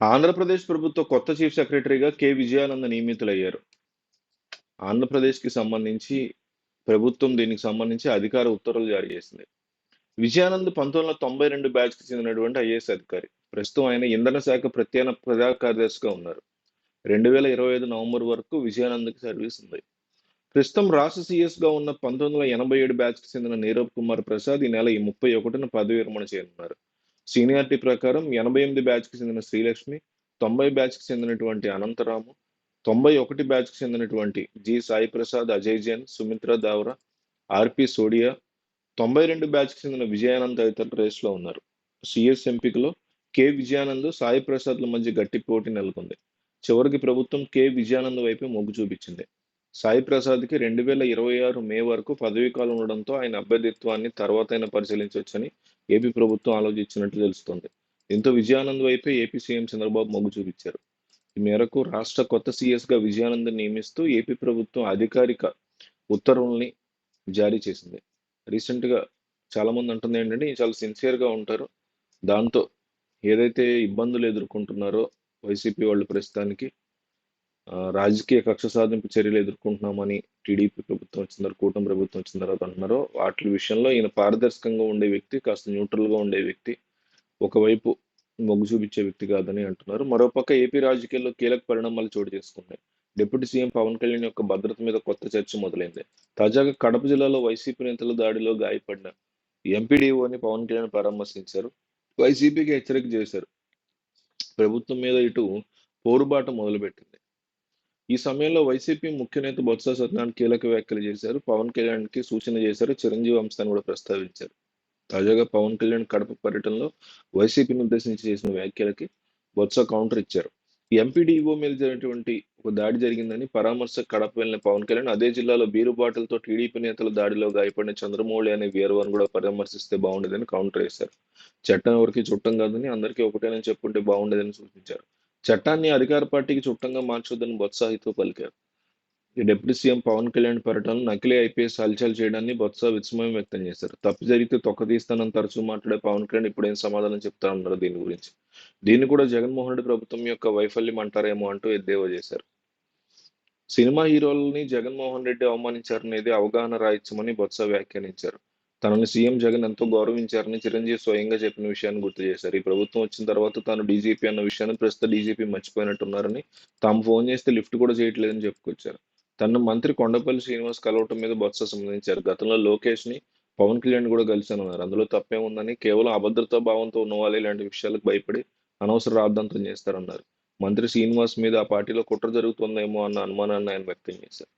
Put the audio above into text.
ఆంధ్రప్రదేశ్ ప్రభుత్వ కొత్త చీఫ్ సెక్రటరీగా కె. విజయానంద నియమితులయ్యారు. ఆంధ్రప్రదేశ్‌కి సంబంధించి ప్రభుత్వం దీనికి సంబంధించి అధికార ఉత్తర్వులు జారీ చేసింది. విజయానంద్ 1992 బ్యాచ్‌కి చెందినటువంటి ఐఏఎస్ అధికారి. ప్రస్తుతం ఆయన ఇంధన శాఖ ప్రధాన కార్యదర్శిగా ఉన్నారు. 2025 నవంబర్ వరకు విజయానంద్‌కి సర్వీస్ ఉంది. ప్రస్తుతం రాష్ట్ర సీఎస్‌గా ఉన్న 1987 బ్యాచ్‌కి చెందిన నీరబ్ కుమార్ ప్రసాద్ ఈ నెల 31న పదవి విరమణ చేయనున్నారు. సీనియారిటీ ప్రకారం 88 బ్యాచ్‌కి చెందిన శ్రీలక్ష్మి, 90 బ్యాచ్‌కి చెందినటువంటి అనంతరాము, 91 బ్యాచ్‌కి చెందినటువంటి జి. సాయి ప్రసాద్, అజయ్ జైన్, సుమిత్రా దావ్రా, ఆర్‌పి సోడియా, 92 బ్యాచ్‌కి చెందిన విజయానంద్ తదితరులు రేస్‌లో ఉన్నారు. సీఎస్ ఎంపికలో కె. విజయానంద్, సాయి ప్రసాద్‌ల మధ్య గట్టి పోటీ నెలకొంది. చివరికి ప్రభుత్వం కె. విజయానంద్ వైపే మొగ్గు చూపించింది. సాయి ప్రసాద్‌కి 2026 మే వరకు పదవీకాలం ఉండడంతో ఆయన అభ్యర్థిత్వాన్ని తర్వాతైనా పరిశీలించవచ్చని ఏపీ ప్రభుత్వం ఆలోచించినట్లు తెలుస్తోంది. దీంతో విజయానంద్ వైపే ఏపీ సీఎం చంద్రబాబు మొగ్గు చూపించారు. ఈ మేరకు రాష్ట్ర కొత్త సీఎస్‌గా విజయానంద్‌ని నియమిస్తూ ఏపీ ప్రభుత్వం అధికారిక ఉత్తర్వుల్ని జారీ చేసింది. రీసెంట్‌గా చాలామంది అంటుంది ఏంటంటే, ఈయన చాలా సిన్సియర్‌గా ఉంటారు. దాంతో ఏదైతే ఇబ్బందులు ఎదుర్కొంటున్నారో వైసీపీ వాళ్ళు ప్రస్తుతానికి రాజకీయ కక్ష సాధింపు చర్యలు ఎదుర్కొంటున్నామని టీడీపీ ప్రభుత్వం వచ్చిన తర్వాత, కూటమి ప్రభుత్వం వచ్చిన తర్వాత అంటున్నారో, వాటి విషయంలో ఈయన పారదర్శకంగా ఉండే వ్యక్తి, కాస్త న్యూట్రల్‌గా ఉండే వ్యక్తి, ఒకవైపు మొగ్గు చూపించే వ్యక్తి కాదని అంటున్నారు. మరోపక్క ఏపీ రాజకీయాల్లో కీలక పరిణామాలు చోటు చేసుకున్నాయి. డిప్యూటీ సీఎం పవన్ కళ్యాణ్ యొక్క భద్రత మీద కొత్త చర్చ మొదలైంది. తాజాగా కడప జిల్లాలో వైసీపీ నేతల దాడిలో గాయపడిన ఎంపీడీఓని పవన్ కళ్యాణ్ పరామర్శించారు. వైసీపీకి హెచ్చరిక చేశారు. ప్రభుత్వం మీద ఇటు పోరుబాట మొదలుపెట్టింది. ఈ సమయంలో వైసీపీ ముఖ్య నేత బొత్స సత్యనారాయణ కీలక వ్యాఖ్యలు చేశారు. పవన్ కళ్యాణ్‌కి సూచన చేశారు. చిరంజీవి అంశాన్ని కూడా ప్రస్తావించారు. తాజాగా పవన్ కళ్యాణ్ కడప పర్యటనలో వైసీపీని ఉద్దేశించి చేసిన వ్యాఖ్యలకి బొత్స కౌంటర్ ఇచ్చారు. ఎంపీడీఓ మీద జరిగినటువంటి ఒక దాడి జరిగిందని పరామర్శ కడప వెళ్లిన పవన్ కళ్యాణ్ అదే జిల్లాలో బీరు బాటిల్‌తో టీడీపీ నేతల దాడిలో గాయపడిన చంద్రమౌళి అనే వీరవన్ని కూడా పరామర్శిస్తే బాగుండేదని కౌంటర్ వేశారు. చట్టం ఎవరికీ చుట్టం కాదని, అందరికీ ఒకటేనని చెప్పుకుంటే బాగుండేదని సూచించారు. చట్టాన్ని అధికార పార్టీకి చుట్టంగా మార్చొద్దని బొత్స హితవు పలికారు. ఈ డిప్యూటీ సీఎం పవన్ కళ్యాణ్ పర్యటనలో నకిలీ ఐపీఎస్ హల్చల్ చేయడాన్ని బొత్స విస్మయం వ్యక్తం చేశారు. తప్పు జరిగితే తొక్కతీస్తానని తరచూ మాట్లాడే పవన్ కళ్యాణ్ ఇప్పుడేం సమాధానం చెప్తారన్నారు దీని గురించి. దీన్ని కూడా జగన్మోహన్ రెడ్డి ప్రభుత్వం యొక్క వైఫల్యం అంటారేమో అంటూ ఎద్దేవా చేశారు. సినిమా హీరోలని జగన్మోహన్ రెడ్డి అవమానించారనేది అవగాహన రాహిత్యమని బొత్స వ్యాఖ్యానించారు. తనని సీఎం జగన్ ఎంతో గౌరవించారని చిరంజీవి స్వయంగా చెప్పిన విషయాన్ని గుర్తు చేశారు. ఈ ప్రభుత్వం వచ్చిన తర్వాత తాను డీజీపీ అన్న విషయాన్ని ప్రస్తుత డీజీపీ మర్చిపోయినట్టున్నారని, తాము ఫోన్ చేస్తే లిఫ్ట్ కూడా చేయట్లేదని చెప్పుకొచ్చారు. తనను మంత్రి కొండపల్లి శ్రీనివాస్ కలవటం మీద బొత్స సంబంధించారు. గతంలో లోకేష్‌ని పవన్ కళ్యాణ్ కూడా కలిశానన్నారు. అందులో తప్పేముందని, కేవలం అభద్రతా భావంతో ఉన్నవాళ్ళే ఇలాంటి విషయాలకు భయపడి అనవసర రాద్ధాంతం చేస్తారన్నారు. మంత్రి శ్రీనివాస్ మీద ఆ పార్టీలో కుట్ర జరుగుతుందేమో అన్న అనుమానాన్ని ఆయన వ్యక్తం చేశారు.